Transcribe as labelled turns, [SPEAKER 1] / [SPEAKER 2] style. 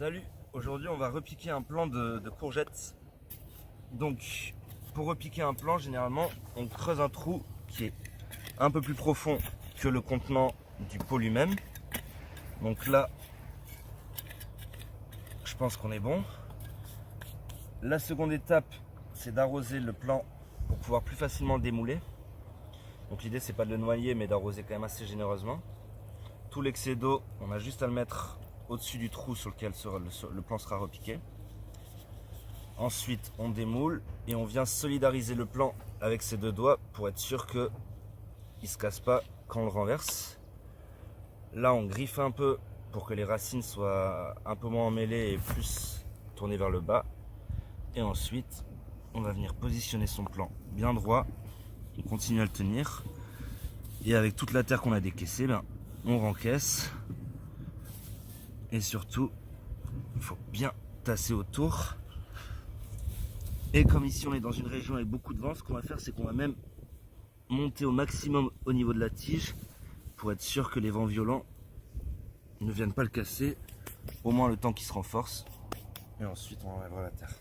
[SPEAKER 1] Salut, aujourd'hui on va repiquer un plant de courgettes. Donc pour repiquer un plant, généralement on creuse un trou qui est un peu plus profond que le contenant du pot lui-même. Donc là, je pense qu'on est bon. La seconde étape, c'est d'arroser le plant pour pouvoir plus facilement le démouler. Donc l'idée c'est pas de le noyer mais d'arroser quand même assez généreusement. Tout l'excès d'eau, on a juste à le mettre au-dessus du trou sur lequel le plant sera repiqué. Ensuite on démoule et on vient solidariser le plant avec ses deux doigts pour être sûr qu'il ne se casse pas quand on le renverse. Là on griffe un peu pour que les racines soient un peu moins emmêlées et plus tournées vers le bas. Et ensuite on va venir positionner son plant bien droit. On continue à le tenir. Et avec toute la terre qu'on a décaissée, on rencaisse. Et surtout, il faut bien tasser autour. Et comme ici on est dans une région avec beaucoup de vent, ce qu'on va faire c'est qu'on va même monter au maximum au niveau de la tige pour être sûr que les vents violents ne viennent pas le casser, au moins le temps qu'il se renforce. Et ensuite on enlèvera la terre.